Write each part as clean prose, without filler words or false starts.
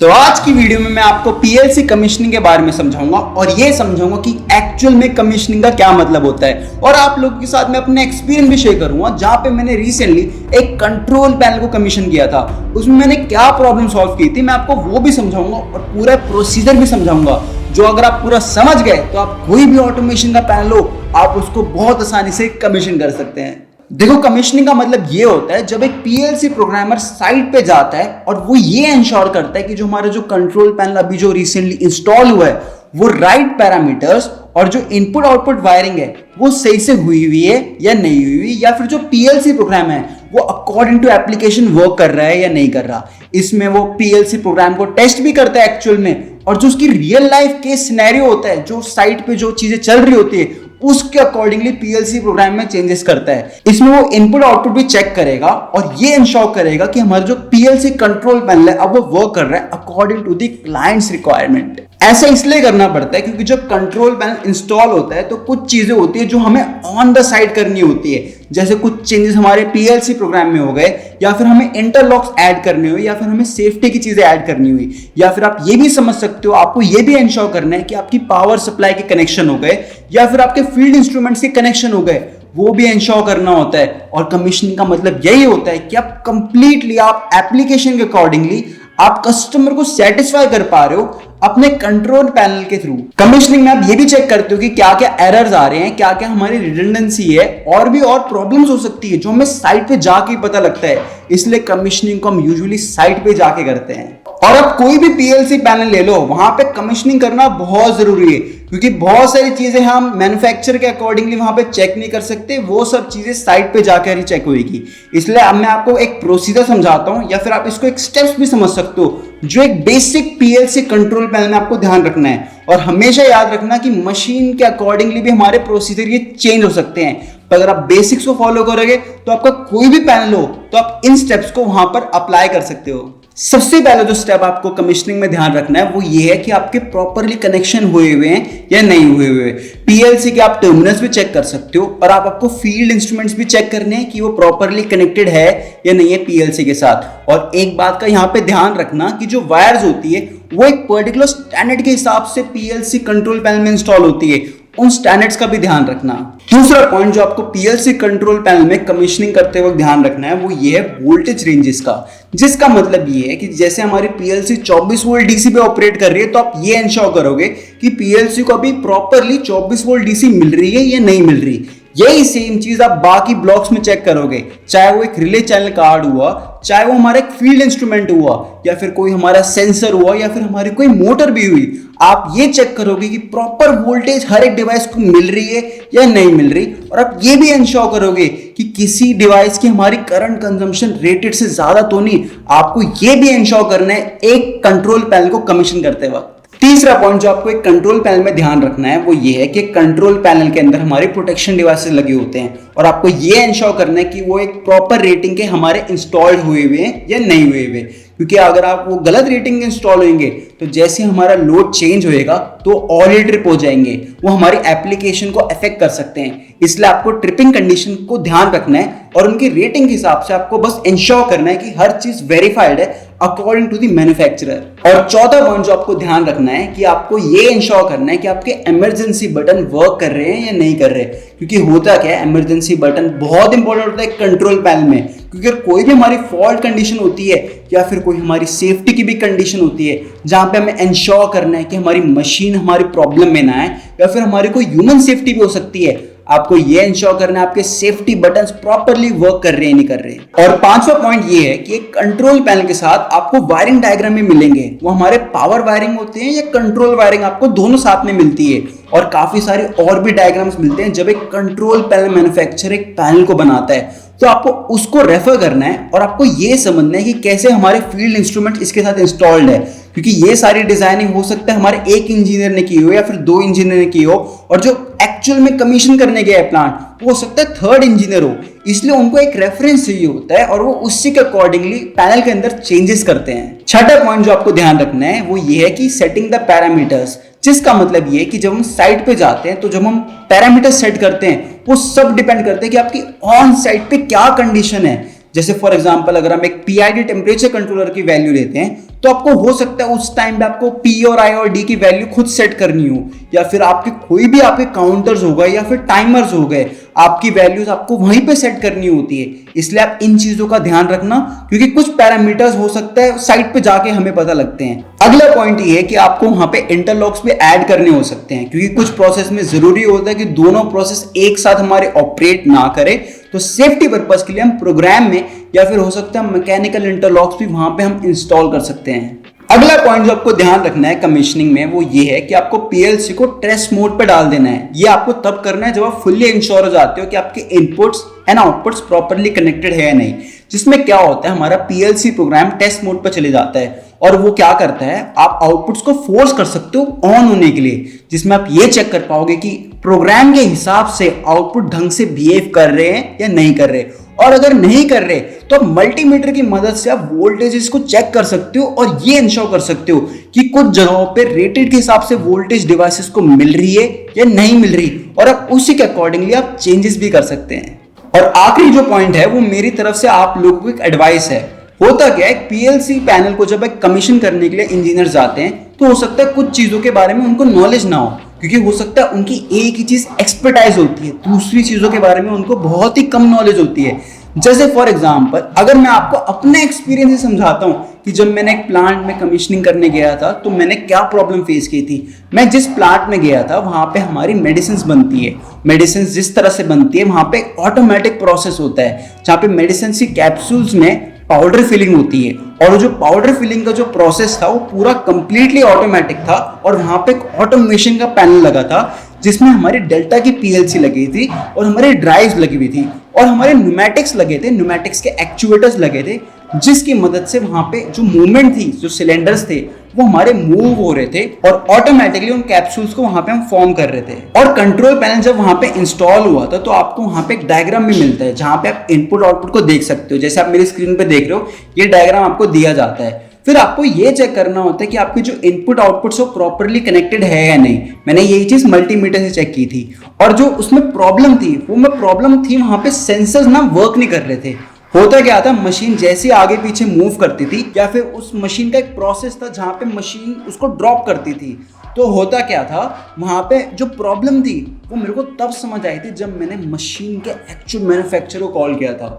तो आज की वीडियो में मैं आपको पीएलसी कमीशनिंग के बारे में समझाऊंगा और ये समझाऊंगा कि एक्चुअल में कमीशनिंग का क्या मतलब होता है और आप लोगों के साथ मैं अपने एक्सपीरियंस भी शेयर करूंगा जहां पे मैंने रिसेंटली एक कंट्रोल पैनल को कमीशन किया था। उसमें मैंने क्या प्रॉब्लम सॉल्व की थी मैं आपको वो भी समझाऊंगा और पूरा प्रोसीजर भी समझाऊंगा, जो अगर आप पूरा समझ गए तो आप कोई भी ऑटोमेशन का पैनल हो आप उसको बहुत आसानी से कमीशन कर सकते हैं। देखो, कमीशनिंग का मतलब ये होता है जब एक पीएलसी प्रोग्रामर साइट पे जाता है और वो ये इंश्योर करता है कि जो हमारा जो कंट्रोल पैनल अभी जो रिसेंटली इंस्टॉल हुआ है वो राइट पैरामीटर्स और जो इनपुट आउटपुट वायरिंग है वो सही से हुई है या नहीं हुई, या फिर जो पीएलसी प्रोग्राम है वो अकॉर्डिंग टू एप्लीकेशन वर्क कर रहा है या नहीं कर रहा। इसमें वो पीएलसी प्रोग्राम को टेस्ट भी करता है एक्चुअल में, और जो उसकी रियल लाइफ केस सिनेरियो होता है, जो साइट पे जो चीजें चल रही होती है उसके अकॉर्डिंगली पीएलसी प्रोग्राम में चेंजेस करता है। इसमें वो इनपुट आउटपुट भी चेक करेगा और ये इंश्योर करेगा कि हमारा जो पीएलसी कंट्रोल पैनल है अब वो वर्क कर रहा है according to the clients requirement. ऐसा इसलिए करना पड़ता है क्योंकि जब कंट्रोल पैनल इंस्टॉल होता है तो कुछ चीजें होती है जो हमें ऑन द साइड करनी होती है, जैसे कुछ चेंजेस हमारे पीएलसी प्रोग्राम में हो गए, या फिर हमें इंटरलॉक्स ऐड करने हुए, या फिर हमें सेफ्टी की चीजें ऐड करनी हुई, या फिर आप ये भी समझ सकते हो आपको ये भी इंश्योर करना है कि आपकी पावर सप्लाई के कनेक्शन हो गए या फिर आपके फील्ड इंस्ट्रूमेंट्स के कनेक्शन हो गए, वो भी इंश्योर करना होता है। और कमीशनिंग का मतलब यही होता है कि आप कंप्लीटली आप एप्लीकेशन के अकॉर्डिंगली आप कस्टमर को सेटिस्फाई कर पा रहे हो अपने कंट्रोल पैनल के थ्रू। कमीशनिंग में आप ये भी चेक करते हो कि क्या क्या एरर्स आ रहे हैं, क्या क्या हमारी रिडंडेंसी है, और भी और प्रॉब्लम्स हो सकती है जो हमें साइट पे जाके पता लगता है। इसलिए कमीशनिंग को हम यूजुअली साइट पे जाके करते हैं। और अब कोई भी पीएलसी पैनल ले लो, वहां पे कमीशनिंग करना बहुत जरूरी है क्योंकि बहुत सारी चीजें हम मैन्युफैक्चरर के अकॉर्डिंगली वहां पे चेक नहीं कर सकते, वो सब चीजें साइट पे जाकर ही चेक होगी। इसलिए अब मैं आपको एक प्रोसीजर समझाता हूं, या फिर आप इसको एक स्टेप्स भी समझ सकते हो जो एक बेसिक पीएलसी कंट्रोल पैनल में आपको ध्यान रखना है। और हमेशा याद रखना कि मशीन के अकॉर्डिंगली भी हमारे प्रोसीजर ये चेंज हो सकते हैं, तो अगर आप बेसिक्स को फॉलो करोगे तो आपका कोई भी पैनल हो तो आप इन स्टेप्स को वहां पर अप्लाई कर सकते हो। सबसे पहला जो स्टेप आपको कमीशनिंग में ध्यान रखना है वो ये है कि आपके प्रॉपरली कनेक्शन हुए हुए हैं या नहीं हुए हुए। पीएलसी के आप टर्मिनल्स भी चेक कर सकते हो और आपको फील्ड इंस्ट्रूमेंट्स भी चेक करने हैं कि वो प्रॉपरली कनेक्टेड है या नहीं है पीएलसी के साथ। और एक बात का यहाँ पे ध्यान रखना कि जो वायर्स होती है वो एक पर्टिकुलर स्टैंडर्ड के हिसाब से पीएलसी कंट्रोल पैनल में इंस्टॉल होती है, उन स्टैंडर्ड्स का भी ध्यान रखना। दूसरा पॉइंट जो आपको पीएलसी कंट्रोल पैनल में कमीशनिंग करते वक्त ध्यान रखना है वो ये है वोल्टेज रेंजेस का, जिसका मतलब ये है कि जैसे हमारी पीएलसी 24 वोल्ट डीसी पे ऑपरेट कर रही है तो आप ये इंश्योर करोगे कि पीएलसी को अभी प्रॉपरली 24 वोल्ट डीसी मिल रही है या नहीं मिल रही। यही सेम चीज आप बाकी ब्लॉक्स में चेक करोगे, चाहे वो एक रिले चैनल कार्ड हुआ, चाहे वो हमारा एक फील्ड इंस्ट्रूमेंट हुआ, या फिर कोई हमारा सेंसर हुआ, या फिर हमारी कोई मोटर भी हुई। आप ये चेक करोगे कि प्रॉपर वोल्टेज हर एक डिवाइस को मिल रही है या नहीं मिल रही, और आप ये भी इंश्योर करोगे कि किसी डिवाइस की हमारी करंट कंजम्पशन रेटेड से ज्यादा तो नहीं। आपको ये भी इंश्योर करना है एक कंट्रोल पैनल को कमीशन करते वक्त। तीसरा पॉइंट जो आपको एक कंट्रोल पैनल में ध्यान रखना है वो ये है कि कंट्रोल पैनल के अंदर हमारे प्रोटेक्शन डिवाइसेस लगे होते हैं और आपको ये इंश्योर करना है कि वो एक प्रॉपर रेटिंग के हमारे इंस्टॉल्ड हुए हुए हैं या नहीं हुए हुए। क्योंकि अगर आप वो गलत रेटिंग के इंस्टॉल होंगे तो जैसे हमारा लोड चेंज होएगा तो ऑल ट्रिप हो जाएंगे, वो हमारी एप्लीकेशन को अफेक्ट कर सकते हैं। इसलिए आपको ट्रिपिंग कंडीशन को ध्यान रखना है और उनकी रेटिंग के हिसाब से आपको बस इंश्योर करना है कि हर चीज वेरीफाइड है अकॉर्डिंग टू द मैन्युफैक्चरर। और चौथा पॉइंट जो आपको ध्यान रखना है कि आपको ये इंश्योर करना है कि आपके इमरजेंसी बटन वर्क कर रहे हैं या नहीं कर रहे, क्योंकि होता क्या है इमरजेंसी बटन बहुत इंपॉर्टेंट होता है कंट्रोल पैनल में, क्योंकि अगर कोई भी हमारी फॉल्ट कंडीशन होती है या फिर कोई हमारी सेफ्टी की भी कंडीशन होती है जहां पे हमें इंश्योर करना है कि हमारी मशीन हमारी प्रॉब्लम में ना आए, या फिर हमारी कोई ह्यूमन सेफ्टी भी हो सकती है, आपको ये इंश्योर करना है आपके सेफ्टी बटन्स प्रॉपर्ली वर्क कर रहे हैं नहीं कर रहे। और पांचवा पॉइंट ये है कि एक कंट्रोल पैनल के साथ आपको वायरिंग डायग्राम में मिलेंगे, वो हमारे पावर वायरिंग होते हैं या कंट्रोल वायरिंग, आपको दोनों साथ में मिलती है। और काफी सारे और भी डायग्राम्स मिलते हैं जब एक कंट्रोल पैनल मैन्युफैक्चरर एक पैनल को बनाता है, तो आपको उसको रेफर करना है और आपको ये समझना है कि कैसे हमारे फील्ड इंस्ट्रूमेंट इसके साथ इंस्टॉल्ड है, क्योंकि ये सारी डिजाइनिंग हो सकता है हमारे एक इंजीनियर ने की हो या फिर दो इंजीनियर ने की हो, और जो एक्चुअल में कमीशन करने गया है प्लांट वो हो सकता है थर्ड इंजीनियर हो। इसलिए उनको एक रेफरेंस चाहिए होता है और वो उसी के अकॉर्डिंगली पैनल के अंदर चेंजेस करते हैं। छठा पॉइंट जो आपको ध्यान रखना है वो ये है कि सेटिंग द पैरामीटर्स, जिसका मतलब ये है कि जब हम साइट पे जाते हैं तो जब हम पैरामीटर सेट करते हैं वो सब डिपेंड करते हैं कि आपकी ऑन साइट पे क्या कंडीशन है। जैसे फॉर एग्जांपल अगर हम एक पीआईडी टेम्परेचर कंट्रोलर की वैल्यू लेते हैं तो आपको हो सकता है उस टाइम पे आपको पी और आई और डी की वैल्यू खुद सेट करनी हो, या फिर आपके कोई भी आपके काउंटर्स हो गए या फिर टाइमर्स हो गए, आपकी वैल्यूज आपको वहीं पे सेट करनी होती है। इसलिए आप इन चीजों का ध्यान रखना, क्योंकि कुछ पैरामीटर्स हो सकता है साइट पे जाके हमें पता लगते हैं। अगला पॉइंट ये है कि आपको वहां पे इंटरलॉक्स भी ऐड करने हो सकते हैं, क्योंकि कुछ प्रोसेस में जरूरी होता है कि दोनों प्रोसेस एक साथ हमारे ऑपरेट ना करें। तो सेफ्टी पर्पस के लिए हम प्रोग्राम में या फिर हो सकता है मैकेनिकल इंटरलॉक्स भी वहां पे हम इंस्टॉल कर सकते हैं। अगला पॉइंट जो आपको ध्यान रखना है कमीशनिंग में वो ये है कि आपको पीएलसी को टेस्ट मोड पे डाल देना है। ये आपको तब करना है जब आप फुल्ली इंश्योर हो जाते हो कि आपके inputs and outputs properly connected है या नहीं। जिसमें क्या होता है, हमारा पीएलसी प्रोग्राम टेस्ट मोड पर चले जाता है और वो क्या करता है, आप आउटपुट्स को फोर्स कर सकते हो ऑन होने के लिए, जिसमें आप ये चेक कर पाओगे कि प्रोग्राम के हिसाब से आउटपुट ढंग से बिहेव कर रहे हैं या नहीं कर रहे। और अगर नहीं कर रहे तो आप मल्टीमीटर की मदद से आप वोल्टेजेस को चेक कर सकते हो और ये इंश्योर कर सकते हो कि कुछ जगहों पे रेटेड के हिसाब से वोल्टेज डिवाइसेस को मिल रही है या नहीं मिल रही, और आप उसी के अकॉर्डिंगली आप चेंजेस भी कर सकते हैं। और आखिरी जो पॉइंट है वो मेरी तरफ से आप लोगों को एक एडवाइस है। होता क्या है, पीएलसी पैनल को जब एक कमीशन करने के लिए इंजीनियर जाते हैं तो हो सकता है कुछ चीजों के बारे में उनको नॉलेज ना हो, क्योंकि हो सकता है उनकी एक ही चीज एक्सपर्टाइज होती है, दूसरी चीजों के बारे में उनको बहुत ही कम नॉलेज होती है। जैसे फॉर एग्जांपल अगर मैं आपको अपने एक्सपीरियंस से समझाता हूं कि जब मैंने एक प्लांट में कमीशनिंग करने गया था तो मैंने क्या प्रॉब्लम फेस की थी। मैं जिस प्लांट में गया था वहां पे हमारी मेडिसिन बनती है। मेडिसिन जिस तरह से बनती है वहां पे ऑटोमेटिक प्रोसेस होता है, जहां पे मेडिसिन की कैप्सूल्स में पाउडर फिलिंग होती है, और जो पाउडर फिलिंग का जो प्रोसेस था वो पूरा कंप्लीटली ऑटोमेटिक था। और वहां पे एक ऑटोमेशन का पैनल लगा था जिसमें हमारी डेल्टा की पीएलसी लगी थी और हमारी ड्राइव्स लगी हुई थी और हमारे न्यूमेटिक्स लगे थे, न्यूमेटिक्स के एक्चुएटर्स लगे थे, जिसकी मदद से वहां पे जो मूवमेंट थी, जो सिलेंडर्स थे वो हमारे मूव हो रहे थे और ऑटोमेटिकली उन कैप्सूल्स को वहां पे हम फॉर्म कर रहे थे। और कंट्रोल पैनल जब वहां पे इंस्टॉल हुआ था तो आपको वहां पे एक डायग्राम भी मिलता है जहां पे आप इनपुट आउटपुट को देख सकते हो। जैसे आप मेरी स्क्रीन पे देख रहे हो, ये डायग्राम आपको दिया जाता है। फिर आपको ये चेक करना होता है कि आपके जो इनपुट आउटपुट वो प्रॉपर्ली कनेक्टेड है या नहीं। मैंने यही चीज मल्टीमीटर से चेक की थी, और जो उसमें प्रॉब्लम थी वो में प्रॉब्लम थी वहां पे सेंसर्स ना वर्क नहीं कर रहे थे। होता क्या था, मशीन जैसे आगे पीछे मूव करती थी या फिर उस मशीन का एक प्रोसेस था जहां पे मशीन उसको ड्रॉप करती थी, तो होता क्या था वहां पे जो प्रॉब्लम थी वो मेरे को तब समझ आई थी जब मैंने मशीन के एक्चुअल मैन्युफैक्चरर को कॉल किया था।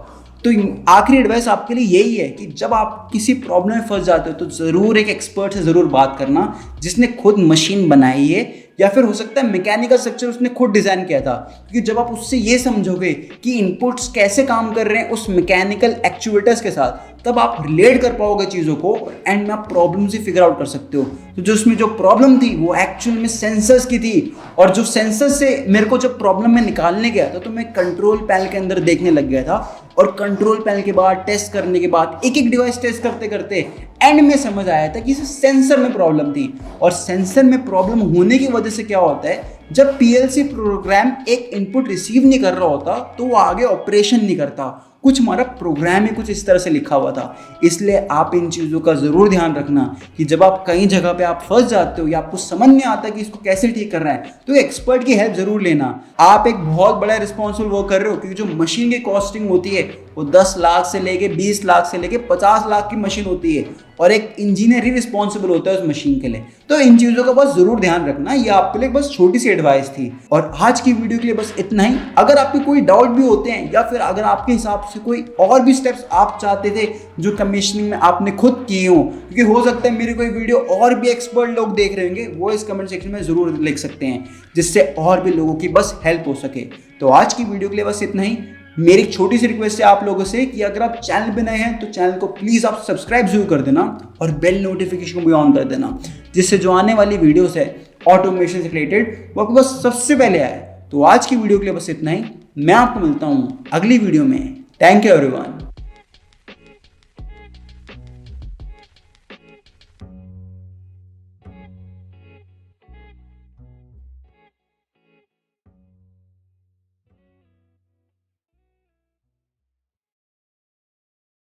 तो आखिरी एडवाइस आपके लिए यही है कि जब आप किसी प्रॉब्लम में फंस जाते हो तो ज़रूर एक एक्सपर्ट से ज़रूर बात करना जिसने खुद मशीन बनाई है, या फिर हो सकता है मैकेनिकल स्ट्रक्चर उसने खुद डिज़ाइन किया था। क्योंकि जब आप उससे ये समझोगे कि इनपुट्स कैसे काम कर रहे हैं उस मैकेनिकल एक्चुएटर्स के साथ, तब आप रिलेट कर पाओगे चीज़ों को, एंड में आप प्रॉब्लम से फिगर आउट कर सकते हो। तो जो उसमें जो प्रॉब्लम थी वो एक्चुअल में सेंसर्स की थी, और जो सेंसर्स से मेरे को जब प्रॉब्लम में निकालने गया था तो मैं कंट्रोल पैनल के अंदर देखने लग गया था, और कंट्रोल पैनल के बाद टेस्ट करने के बाद एक एक डिवाइस टेस्ट करते करते एंड में समझ आया था कि सेंसर में प्रॉब्लम थी। और सेंसर में प्रॉब्लम होने की वजह से क्या होता है, जब पीएलसी प्रोग्राम एक इनपुट रिसीव नहीं कर रहा होता तो वो आगे ऑपरेशन नहीं करता। कुछ हमारा प्रोग्राम ही कुछ इस तरह से लिखा हुआ था। इसलिए आप इन चीज़ों का ज़रूर ध्यान रखना कि जब आप कहीं जगह पे आप फंस जाते हो या आपको समझ नहीं आता कि इसको कैसे ठीक करना है तो एक्सपर्ट की हेल्प ज़रूर लेना। आप एक बहुत बड़ा रिस्पॉन्सिबल वर्क कर रहे हो, क्योंकि जो मशीन की कॉस्टिंग होती है वो 10 लाख से लेके 20 लाख से लेके 50 लाख की मशीन होती है, और एक इंजीनियर ही रिस्पॉन्सिबल होता है उस मशीन के लिए। तो इन चीज़ों का बस ज़रूर ध्यान रखना। ये आपके लिए बस छोटी सी एडवाइस थी, और आज की वीडियो के लिए बस इतना ही। अगर आपके कोई डाउट भी होते हैं या फिर अगर आपके हिसाब से कोई और भी स्टेप्स आप चाहते थे जो कमीशनिंग में आपने खुद किए हो, क्योंकि हो सकता है मेरी कोई वीडियो और भी एक्सपर्ट लोग देख रहे होंगे, वो इस कमेंट सेक्शन में ज़रूर लिख सकते हैं जिससे और भी लोगों की बस हेल्प हो सके। तो आज की वीडियो के लिए बस इतना ही। मेरी छोटी सी रिक्वेस्ट है आप लोगों से कि अगर आप चैनल पे नए हैं तो चैनल को प्लीज़ आप सब्सक्राइब जरूर कर देना और बेल नोटिफिकेशन को भी ऑन कर देना, जिससे जो आने वाली वीडियोस है ऑटोमेशन से रिलेटेड वो आपको बस सबसे पहले आए। तो आज की वीडियो के लिए बस इतना ही। मैं आपको मिलता हूँ अगली वीडियो में। Thank you everyone.